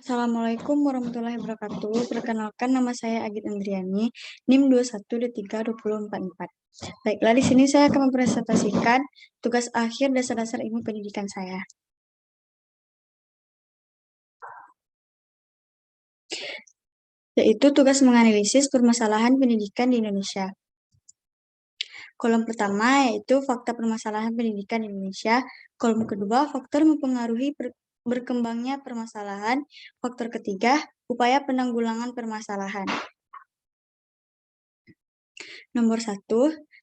Assalamualaikum warahmatullahi wabarakatuh. Perkenalkan, nama saya Agit Andriani, NIM 21232044. Baiklah, di sini saya akan mempresentasikan tugas akhir dasar-dasar ilmu pendidikan saya. Yaitu tugas menganalisis permasalahan pendidikan di Indonesia. Kolom pertama yaitu fakta permasalahan pendidikan di Indonesia. Kolom kedua, faktor mempengaruhi berkembangnya permasalahan. Faktor ketiga, upaya penanggulangan permasalahan. Nomor 1,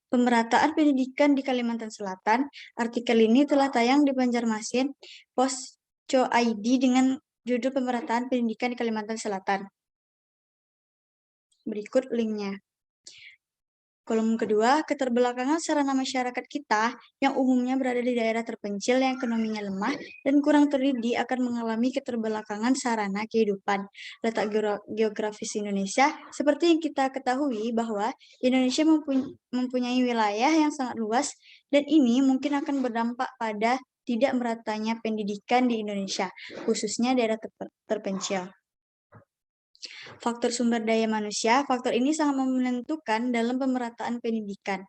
pemerataan pendidikan di Kalimantan Selatan. Artikel ini telah tayang di Banjarmasin Post.co.id dengan judul Pemerataan Pendidikan di Kalimantan Selatan. Berikut linknya. Kolom kedua, keterbelakangan sarana masyarakat kita yang umumnya berada di daerah terpencil yang ekonominya lemah dan kurang terdidik akan mengalami keterbelakangan sarana kehidupan. Letak geografis Indonesia, seperti yang kita ketahui bahwa Indonesia mempunyai wilayah yang sangat luas dan ini mungkin akan berdampak pada tidak meratanya pendidikan di Indonesia, khususnya daerah terpencil. Faktor sumber daya manusia, faktor ini sangat menentukan dalam pemerataan pendidikan.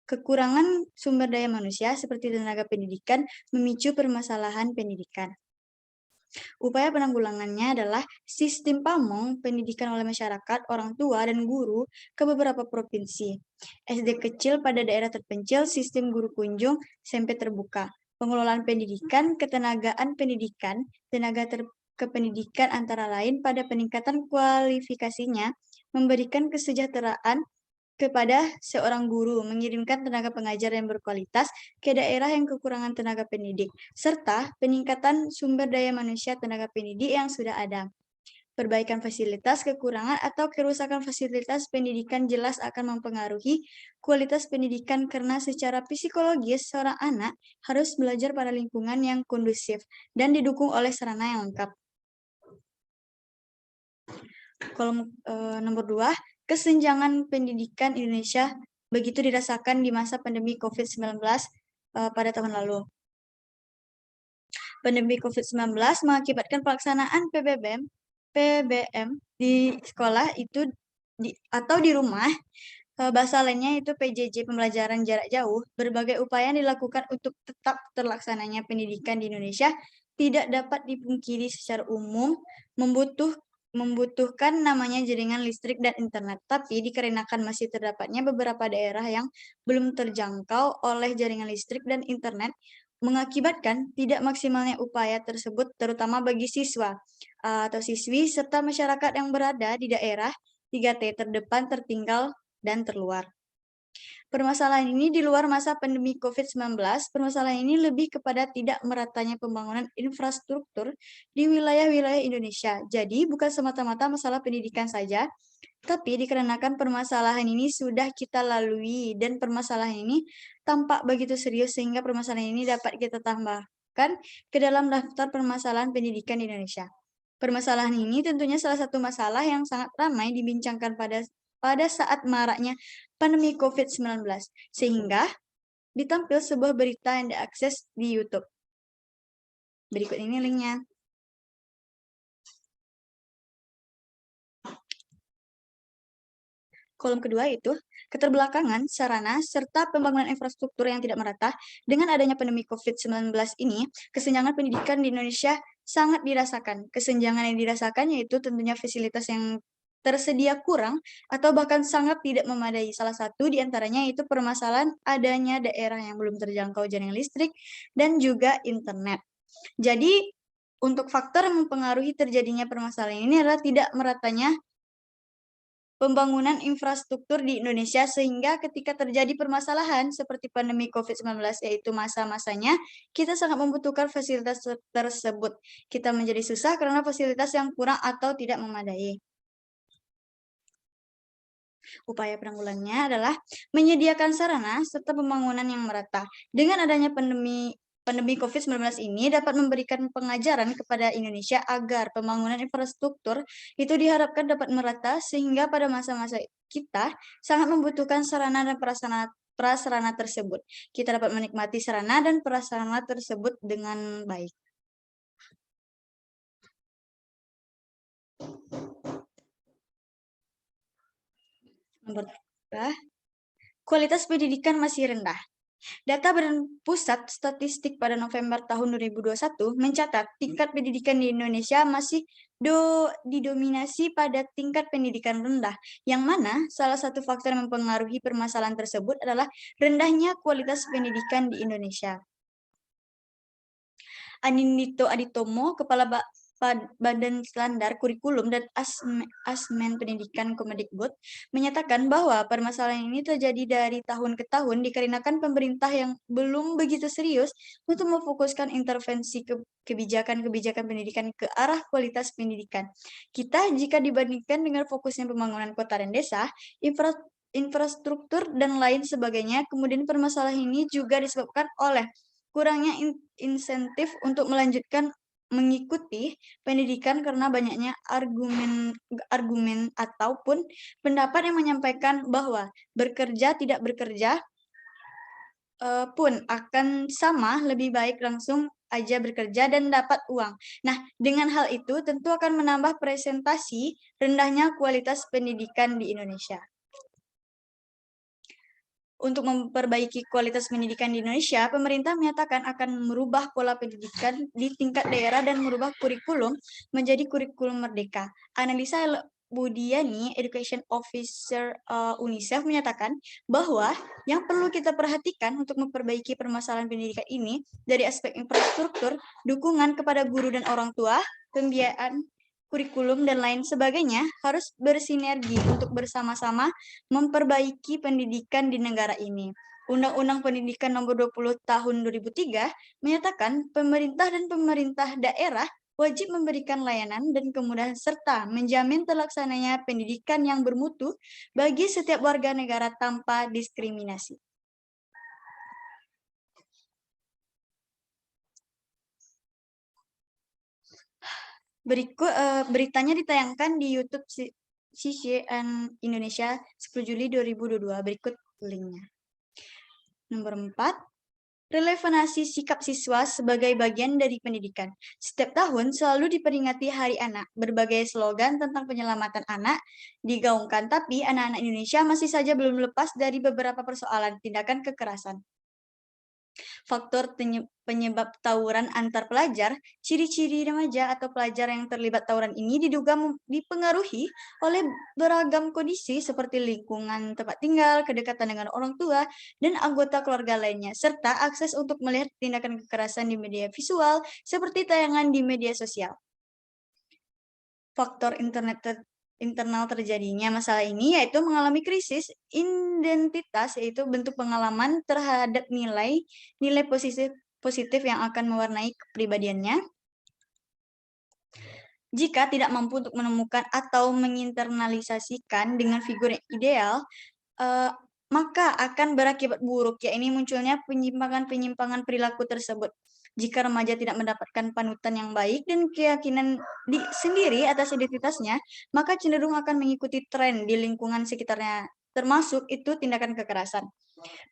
Kekurangan sumber daya manusia seperti tenaga pendidikan memicu permasalahan pendidikan. Upaya penanggulangannya adalah sistem pamong pendidikan oleh masyarakat, orang tua, dan guru ke beberapa provinsi. SD kecil pada daerah terpencil, sistem guru kunjung, SMP terbuka. Pengelolaan pendidikan, ketenagaan pendidikan, kependidikan antara lain pada peningkatan kualifikasinya, memberikan kesejahteraan kepada seorang guru, mengirimkan tenaga pengajar yang berkualitas ke daerah yang kekurangan tenaga pendidik, serta peningkatan sumber daya manusia tenaga pendidik yang sudah ada. Perbaikan fasilitas, kekurangan atau kerusakan fasilitas pendidikan jelas akan mempengaruhi kualitas pendidikan karena secara psikologis seorang anak harus belajar pada lingkungan yang kondusif dan didukung oleh sarana yang lengkap. Kolom nomor 2, kesenjangan pendidikan Indonesia begitu dirasakan di masa pandemi COVID-19 pada tahun lalu. Pandemi COVID-19 mengakibatkan pelaksanaan PBM di sekolah itu atau di rumah, bahasa lainnya itu PJJ, pembelajaran jarak jauh. Berbagai upaya yang dilakukan untuk tetap terlaksananya pendidikan di Indonesia tidak dapat dipungkiri secara umum membutuhkan namanya jaringan listrik dan internet, tapi dikarenakan masih terdapatnya beberapa daerah yang belum terjangkau oleh jaringan listrik dan internet, mengakibatkan tidak maksimalnya upaya tersebut terutama bagi siswa atau siswi serta masyarakat yang berada di daerah 3T terdepan, tertinggal, dan terluar. Permasalahan ini di luar masa pandemi COVID-19, permasalahan ini lebih kepada tidak meratanya pembangunan infrastruktur di wilayah-wilayah Indonesia. Jadi bukan semata-mata masalah pendidikan saja, tapi dikarenakan permasalahan ini sudah kita lalui dan permasalahan ini tampak begitu serius sehingga permasalahan ini dapat kita tambahkan ke dalam daftar permasalahan pendidikan di Indonesia. Permasalahan ini tentunya salah satu masalah yang sangat ramai dibincangkan pada saat maraknya pandemi COVID-19, sehingga ditampil sebuah berita yang diakses di YouTube. Berikut ini linknya. Kolom kedua itu keterbelakangan sarana serta pembangunan infrastruktur yang tidak merata. Dengan adanya pandemi COVID-19 ini, kesenjangan pendidikan di Indonesia sangat dirasakan. Kesenjangan yang dirasakan yaitu tentunya fasilitas yang tersedia kurang atau bahkan sangat tidak memadai. Salah satu di antaranya itu permasalahan adanya daerah yang belum terjangkau jaringan listrik dan juga internet. Jadi, untuk faktor yang mempengaruhi terjadinya permasalahan ini adalah tidak meratanya pembangunan infrastruktur di Indonesia sehingga ketika terjadi permasalahan seperti pandemi COVID-19 yaitu masa-masanya kita sangat membutuhkan fasilitas tersebut. Kita menjadi susah karena fasilitas yang kurang atau tidak memadai. Upaya penanggulangannya adalah menyediakan sarana serta pembangunan yang merata. Dengan adanya pandemi COVID-19 ini dapat memberikan pengajaran kepada Indonesia agar pembangunan infrastruktur itu diharapkan dapat merata sehingga pada masa-masa kita sangat membutuhkan sarana dan prasarana tersebut. Kita dapat menikmati sarana dan prasarana tersebut dengan baik. Nomor 2, kualitas pendidikan masih rendah. Data Badan Pusat Statistik pada November tahun 2021 mencatat tingkat pendidikan di Indonesia masih didominasi pada tingkat pendidikan rendah, yang mana salah satu faktor yang mempengaruhi permasalahan tersebut adalah rendahnya kualitas pendidikan di Indonesia. Anindito Aditomo, Kepala Badan Standar Kurikulum dan Asmen Pendidikan Kemendikbud, menyatakan bahwa permasalahan ini terjadi dari tahun ke tahun dikarenakan pemerintah yang belum begitu serius untuk memfokuskan intervensi kebijakan-kebijakan pendidikan ke arah kualitas pendidikan. Jika dibandingkan dengan fokusnya pembangunan kota dan desa, infrastruktur dan lain sebagainya, kemudian permasalahan ini juga disebabkan oleh kurangnya insentif untuk mengikuti pendidikan karena banyaknya argumen ataupun pendapat yang menyampaikan bahwa bekerja tidak bekerja pun akan sama, lebih baik langsung aja bekerja dan dapat uang. Nah, dengan hal itu tentu akan menambah presentasi rendahnya kualitas pendidikan di Indonesia. Untuk memperbaiki kualitas pendidikan di Indonesia, pemerintah menyatakan akan merubah pola pendidikan di tingkat daerah dan merubah kurikulum menjadi kurikulum merdeka. Analisa Budiani, Education Officer UNICEF, menyatakan bahwa yang perlu kita perhatikan untuk memperbaiki permasalahan pendidikan ini dari aspek infrastruktur, dukungan kepada guru dan orang tua, pembiayaan kurikulum, dan lain sebagainya harus bersinergi untuk bersama-sama memperbaiki pendidikan di negara ini. Undang-Undang Pendidikan Nomor 20 Tahun 2003 menyatakan pemerintah dan pemerintah daerah wajib memberikan layanan dan kemudahan serta menjamin terlaksananya pendidikan yang bermutu bagi setiap warga negara tanpa diskriminasi. Berikut beritanya ditayangkan di YouTube CCN Indonesia 10 Juli 2022. Berikut linknya. Nomor 4, relevansi sikap siswa sebagai bagian dari pendidikan. Setiap tahun selalu diperingati Hari Anak. Berbagai slogan tentang penyelamatan anak digaungkan, tapi anak-anak Indonesia masih saja belum lepas dari beberapa persoalan tindakan kekerasan. Faktor penyebab tawuran antar pelajar, ciri-ciri remaja atau pelajar yang terlibat tawuran ini diduga dipengaruhi oleh beragam kondisi seperti lingkungan tempat tinggal, kedekatan dengan orang tua, dan anggota keluarga lainnya, serta akses untuk melihat tindakan kekerasan di media visual seperti tayangan di media sosial. Faktor internal terjadinya masalah ini yaitu mengalami krisis identitas, yaitu bentuk pengalaman terhadap nilai positif yang akan mewarnai kepribadiannya. Jika tidak mampu untuk menemukan atau menginternalisasikan dengan figur yang ideal, maka akan berakibat buruk, yakni munculnya penyimpangan-penyimpangan perilaku tersebut. Jika remaja tidak mendapatkan panutan yang baik dan keyakinan sendiri atas identitasnya, maka cenderung akan mengikuti tren di lingkungan sekitarnya, termasuk itu tindakan kekerasan.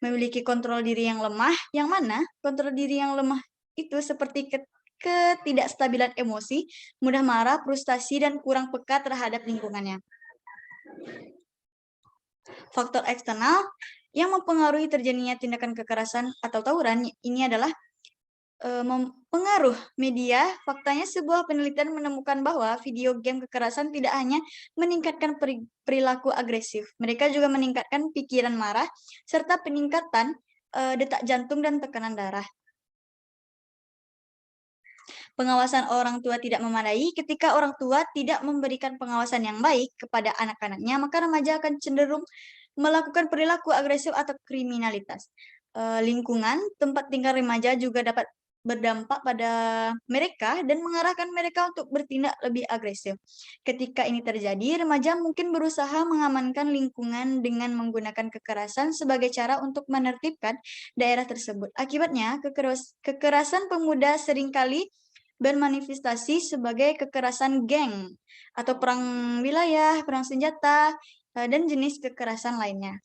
Memiliki kontrol diri yang lemah, yang mana kontrol diri yang lemah itu seperti ketidakstabilan emosi, mudah marah, frustasi, dan kurang peka terhadap lingkungannya. Faktor eksternal yang mempengaruhi terjadinya tindakan kekerasan atau tawuran ini adalah pengaruh media. Faktanya sebuah penelitian menemukan bahwa video game kekerasan tidak hanya meningkatkan perilaku agresif, mereka juga meningkatkan pikiran marah serta peningkatan detak jantung dan tekanan darah. Pengawasan orang tua tidak memadai. Ketika orang tua tidak memberikan pengawasan yang baik kepada anak-anaknya, maka remaja akan cenderung melakukan perilaku agresif atau kriminalitas. Lingkungan tempat tinggal remaja juga dapat berdampak pada mereka dan mengarahkan mereka untuk bertindak lebih agresif. Ketika ini terjadi, remaja mungkin berusaha mengamankan lingkungan dengan menggunakan kekerasan sebagai cara untuk menertibkan daerah tersebut. Akibatnya, kekerasan pemuda seringkali bermanifestasi sebagai kekerasan geng atau perang wilayah, perang senjata, dan jenis kekerasan lainnya.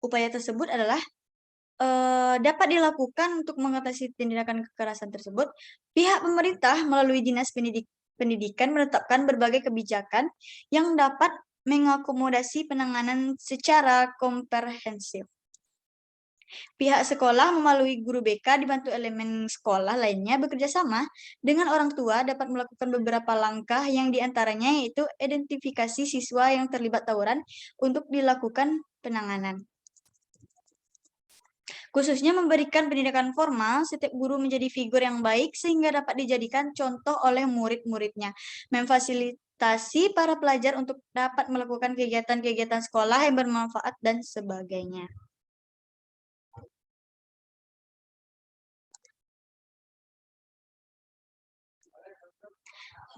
Upaya tersebut adalah dapat dilakukan untuk mengatasi tindakan kekerasan tersebut. Pihak pemerintah melalui Pendidikan menetapkan berbagai kebijakan yang dapat mengakomodasi penanganan secara komprehensif. Pihak sekolah melalui guru BK dibantu elemen sekolah lainnya bekerja sama dengan orang tua dapat melakukan beberapa langkah yang diantaranya yaitu identifikasi siswa yang terlibat tawuran untuk dilakukan penanganan. Khususnya memberikan pendidikan formal, setiap guru menjadi figur yang baik sehingga dapat dijadikan contoh oleh murid-muridnya. Memfasilitasi para pelajar untuk dapat melakukan kegiatan-kegiatan sekolah yang bermanfaat dan sebagainya.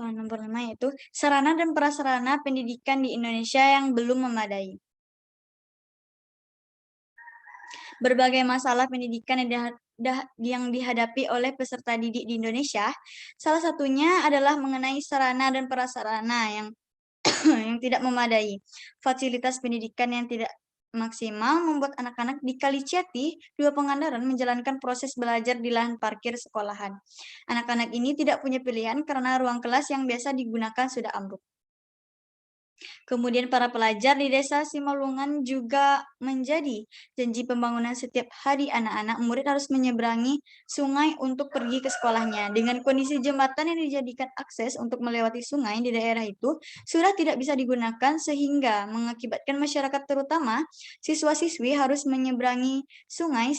Nomor 5 yaitu sarana dan prasarana pendidikan di Indonesia yang belum memadai. Berbagai masalah pendidikan yang dihadapi oleh peserta didik di Indonesia, salah satunya adalah mengenai sarana dan prasarana yang yang tidak memadai. Fasilitas pendidikan yang tidak maksimal membuat anak-anak di Kalicati, 2 Pangandaran menjalankan proses belajar di lahan parkir sekolahan. Anak-anak ini tidak punya pilihan karena ruang kelas yang biasa digunakan sudah ambruk. Kemudian para pelajar di desa Simalungan juga menjadi janji pembangunan setiap hari anak-anak murid harus menyeberangi sungai untuk pergi ke sekolahnya. Dengan kondisi jembatan yang dijadikan akses untuk melewati sungai di daerah itu sudah tidak bisa digunakan sehingga mengakibatkan masyarakat terutama siswa-siswi harus menyeberangi sungai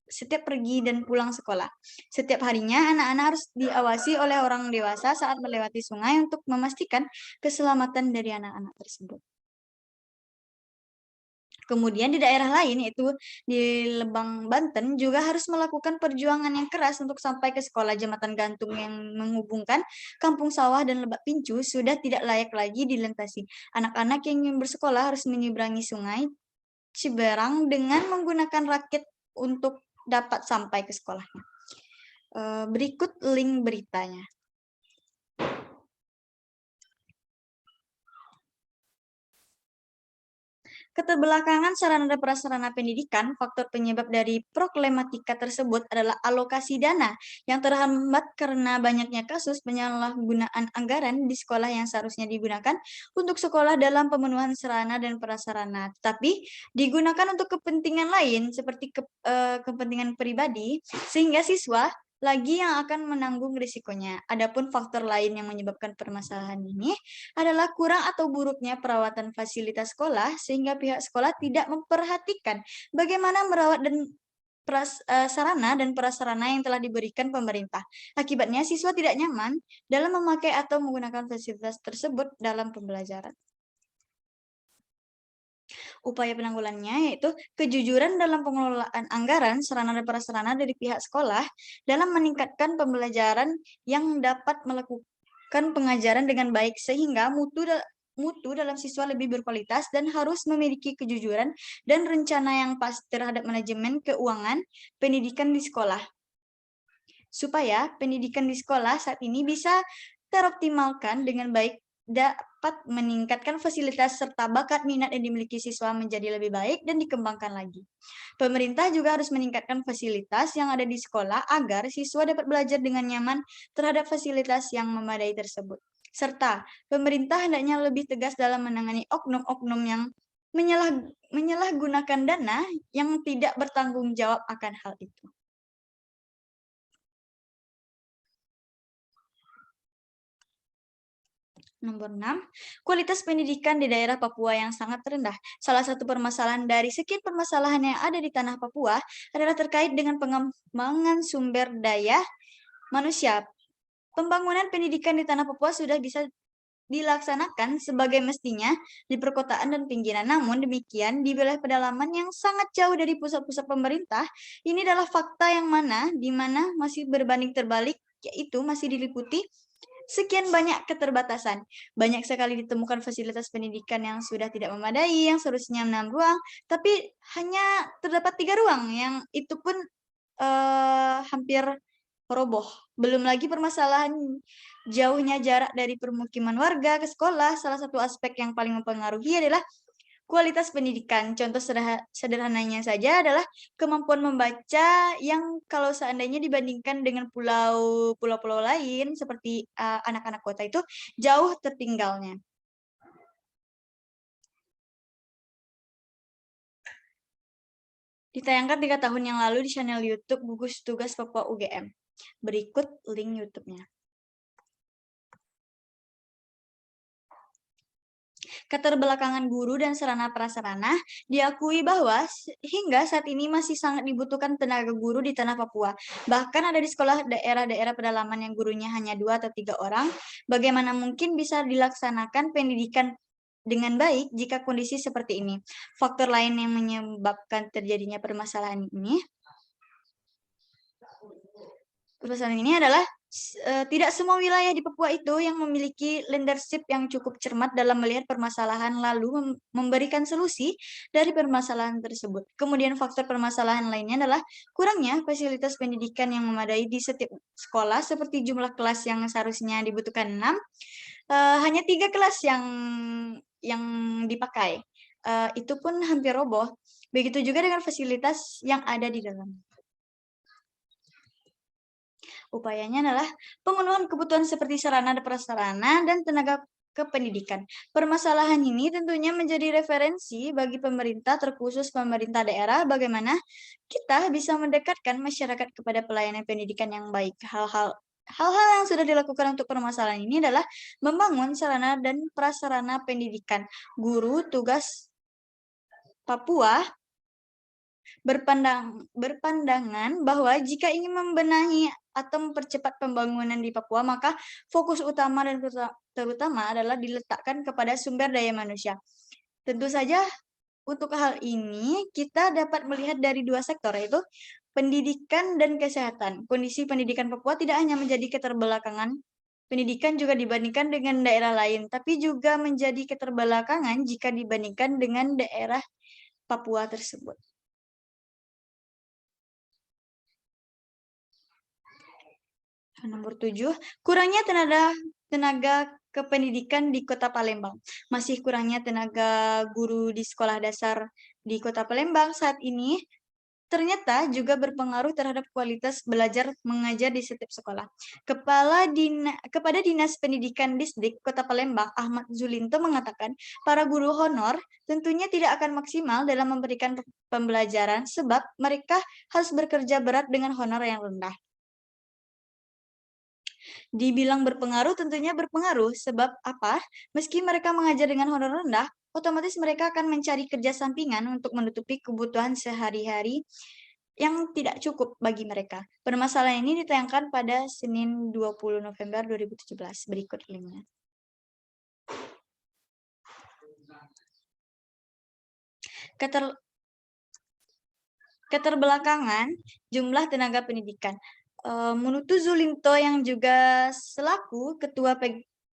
setiap pergi dan pulang sekolah. Setiap harinya anak-anak harus diawasi oleh orang dewasa saat melewati sungai untuk memastikan keselamatan dari anak-anak tersebut. Kemudian di daerah lain, yaitu di Lebang, Banten, juga harus melakukan perjuangan yang keras untuk sampai ke sekolah. Jembatan gantung yang menghubungkan Kampung Sawah dan Lebak Pincu sudah tidak layak lagi dilintasi. Anak-anak yang ingin bersekolah harus menyeberangi sungai Ciberang dengan menggunakan rakit untuk dapat sampai ke sekolahnya. Berikut link beritanya. Keterbelakangan sarana dan prasarana pendidikan, faktor penyebab dari problematika tersebut adalah alokasi dana yang terhambat karena banyaknya kasus penyalahgunaan anggaran di sekolah yang seharusnya digunakan untuk sekolah dalam pemenuhan sarana dan prasarana, tapi digunakan untuk kepentingan lain seperti kepentingan pribadi, sehingga siswa lagi yang akan menanggung risikonya. Adapun faktor lain yang menyebabkan permasalahan ini adalah kurang atau buruknya perawatan fasilitas sekolah sehingga pihak sekolah tidak memperhatikan bagaimana merawat dan sarana dan prasarana yang telah diberikan pemerintah. Akibatnya siswa tidak nyaman dalam memakai atau menggunakan fasilitas tersebut dalam pembelajaran. Upaya penanggulangannya yaitu kejujuran dalam pengelolaan anggaran, sarana dan prasarana dari pihak sekolah dalam meningkatkan pembelajaran yang dapat melakukan pengajaran dengan baik sehingga mutu dalam siswa lebih berkualitas dan harus memiliki kejujuran dan rencana yang pas terhadap manajemen keuangan pendidikan di sekolah. Supaya pendidikan di sekolah saat ini bisa teroptimalkan dengan baik, dapat meningkatkan fasilitas serta bakat minat yang dimiliki siswa menjadi lebih baik dan dikembangkan lagi. Pemerintah juga harus meningkatkan fasilitas yang ada di sekolah agar siswa dapat belajar dengan nyaman terhadap fasilitas yang memadai tersebut. Serta pemerintah hendaknya lebih tegas dalam menangani oknum-oknum yang menyalahgunakan dana yang tidak bertanggung jawab akan hal itu. Nomor 6, kualitas pendidikan di daerah Papua yang sangat rendah. Salah satu permasalahan dari sekian permasalahan yang ada di tanah Papua adalah terkait dengan pengembangan sumber daya manusia. Pembangunan pendidikan di tanah Papua sudah bisa dilaksanakan sebagai mestinya di perkotaan dan pinggiran. Namun demikian, di wilayah pedalaman yang sangat jauh dari pusat-pusat pemerintah, ini adalah fakta yang di mana masih berbanding terbalik, yaitu masih diliputi sekian banyak keterbatasan. Banyak sekali ditemukan fasilitas pendidikan yang sudah tidak memadai, yang seharusnya 6 ruang, tapi hanya terdapat 3 ruang, yang itu pun hampir roboh. Belum lagi permasalahan jauhnya jarak dari permukiman warga ke sekolah. Salah satu aspek yang paling mempengaruhi adalah kualitas pendidikan. Contoh sederhananya saja adalah kemampuan membaca yang kalau seandainya dibandingkan dengan pulau-pulau lain seperti anak-anak kota itu jauh tertinggalnya. Ditayangkan 3 tahun yang lalu di channel YouTube Gugus Tugas Papua UGM. Berikut link YouTube-nya. Keterbelakangan guru dan sarana prasarana diakui bahwa hingga saat ini masih sangat dibutuhkan tenaga guru di tanah Papua. Bahkan ada di sekolah daerah-daerah pedalaman yang gurunya hanya 2 atau 3 orang. Bagaimana mungkin bisa dilaksanakan pendidikan dengan baik jika kondisi seperti ini? Faktor lain yang menyebabkan terjadinya permasalahan ini adalah tidak semua wilayah di Papua itu yang memiliki leadership yang cukup cermat dalam melihat permasalahan lalu memberikan solusi dari permasalahan tersebut. Kemudian faktor permasalahan lainnya adalah kurangnya fasilitas pendidikan yang memadai di setiap sekolah seperti jumlah kelas yang seharusnya dibutuhkan 6, hanya 3 kelas yang dipakai. Itu pun hampir roboh. Begitu juga dengan fasilitas yang ada di dalam. Upayanya adalah pemenuhan kebutuhan seperti sarana dan prasarana dan tenaga kependidikan. Permasalahan ini tentunya menjadi referensi bagi pemerintah, terkhusus pemerintah daerah, bagaimana kita bisa mendekatkan masyarakat kepada pelayanan pendidikan yang baik. Hal-hal yang sudah dilakukan untuk permasalahan ini adalah membangun sarana dan prasarana pendidikan. Guru tugas Papua berpandangan bahwa jika ingin membenahi atau mempercepat pembangunan di Papua, maka fokus utama dan terutama adalah diletakkan kepada sumber daya manusia. Tentu saja untuk hal ini kita dapat melihat dari 2 sektor, yaitu pendidikan dan kesehatan. Kondisi pendidikan Papua tidak hanya menjadi keterbelakangan pendidikan juga dibandingkan dengan daerah lain, tapi juga menjadi keterbelakangan jika dibandingkan dengan daerah Papua tersebut. Nomor 7, kurangnya tenaga kependidikan di Kota Palembang. Masih kurangnya tenaga guru di sekolah dasar di Kota Palembang saat ini ternyata juga berpengaruh terhadap kualitas belajar mengajar di setiap sekolah. Kepada Dinas Pendidikan Distrik Kota Palembang, Ahmad Zulinto mengatakan, para guru honor tentunya tidak akan maksimal dalam memberikan pembelajaran sebab mereka harus bekerja berat dengan honor yang rendah. Dibilang berpengaruh, tentunya berpengaruh. Sebab apa? Meski mereka mengajar dengan honor rendah, otomatis mereka akan mencari kerja sampingan untuk menutupi kebutuhan sehari-hari yang tidak cukup bagi mereka. Permasalahan ini ditayangkan pada Senin 20 November 2017. Berikut linknya. Keterbelakangan jumlah tenaga pendidikan. Menurut Zulinto yang juga selaku Ketua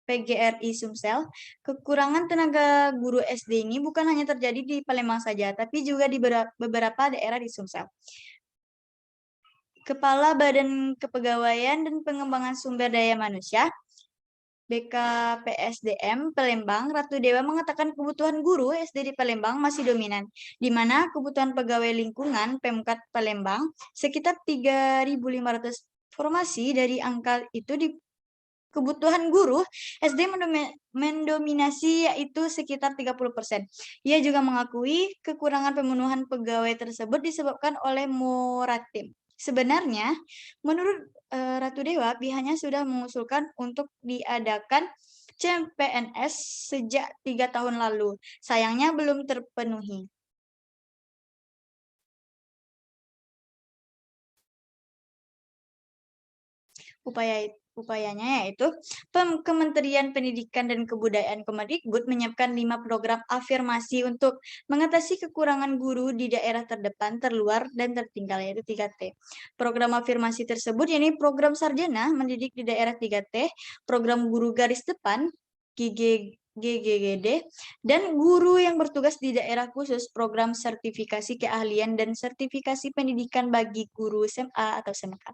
PGRI Sumsel, kekurangan tenaga guru SD ini bukan hanya terjadi di Palembang saja, tapi juga di beberapa daerah di Sumsel. Kepala Badan Kepegawaian dan Pengembangan Sumber Daya Manusia, BKPSDM Palembang, Ratu Dewa mengatakan kebutuhan guru SD di Palembang masih dominan, di mana kebutuhan pegawai lingkungan Pemkat Palembang sekitar 3.500 formasi. Dari angka itu kebutuhan guru SD mendominasi, yaitu sekitar 30%. Ia juga mengakui kekurangan pemenuhan pegawai tersebut disebabkan oleh moratim. Sebenarnya, menurut Ratu Dewa, pihaknya sudah mengusulkan untuk diadakan CPNS sejak 3 tahun lalu. Sayangnya belum terpenuhi. Upayanya yaitu Kementerian Pendidikan dan Kebudayaan Kemendikbud menyiapkan 5 program afirmasi untuk mengatasi kekurangan guru di daerah terdepan, terluar, dan tertinggal, yaitu 3T. Program afirmasi tersebut yakni program sarjana mendidik di daerah 3T, program guru garis depan, GGGD, dan guru yang bertugas di daerah khusus, program sertifikasi keahlian dan sertifikasi pendidikan bagi guru SMA atau SMK.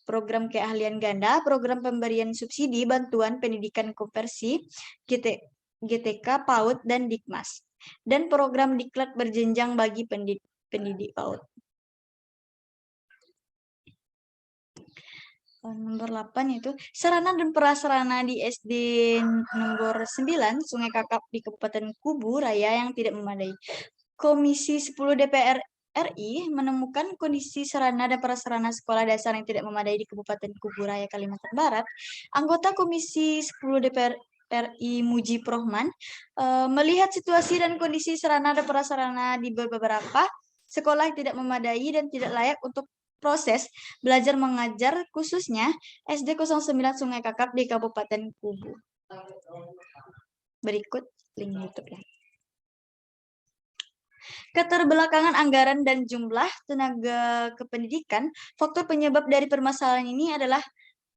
Program keahlian ganda, program pemberian subsidi bantuan pendidikan konversi, GTK, PAUD, dan Dikmas. dan program diklat berjenjang bagi pendidik PAUD. Nomor 8 itu sarana dan prasarana di SD nomor 9 Sungai Kakap di Kabupaten Kubu Raya yang tidak memadai. Komisi 10 DPR RI menemukan kondisi sarana dan prasarana sekolah dasar yang tidak memadai di Kabupaten Kubu Raya, Kalimantan Barat. Anggota Komisi 10 DPR RI Muji Prohman melihat situasi dan kondisi sarana dan prasarana di beberapa sekolah yang tidak memadai dan tidak layak untuk proses belajar mengajar, khususnya SD 09 Sungai Kakap di Kabupaten Kubu. Berikut link YouTube-nya. Keterbelakangan anggaran dan jumlah tenaga kependidikan. Faktor penyebab dari permasalahan ini adalah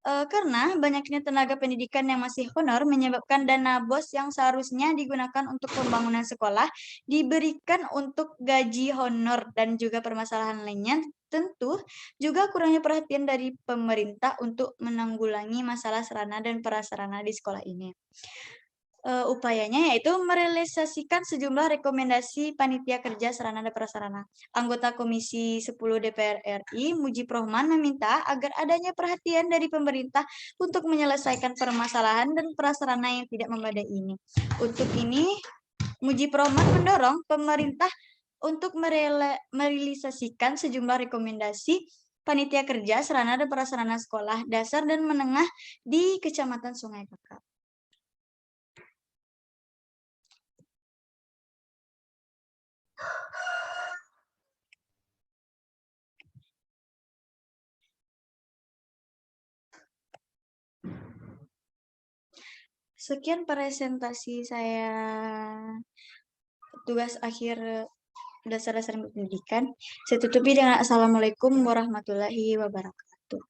karena banyaknya tenaga pendidikan yang masih honor menyebabkan dana BOS yang seharusnya digunakan untuk pembangunan sekolah diberikan untuk gaji honor, dan juga permasalahan lainnya tentu juga kurangnya perhatian dari pemerintah untuk menanggulangi masalah sarana dan prasarana di sekolah ini. Upayanya yaitu merealisasikan sejumlah rekomendasi Panitia Kerja Sarana dan Prasarana. Anggota Komisi 10 DPR RI, Muji Prohman, meminta agar adanya perhatian dari pemerintah untuk menyelesaikan permasalahan dan prasarana yang tidak memadai ini. Untuk ini, Muji Prohman mendorong pemerintah untuk merealisasikan sejumlah rekomendasi Panitia Kerja Sarana dan Prasarana Sekolah Dasar dan Menengah di Kecamatan Sungai Kakap. Sekian presentasi saya tugas akhir dasar-dasar pendidikan. Saya tutupi dengan Assalamualaikum warahmatullahi wabarakatuh.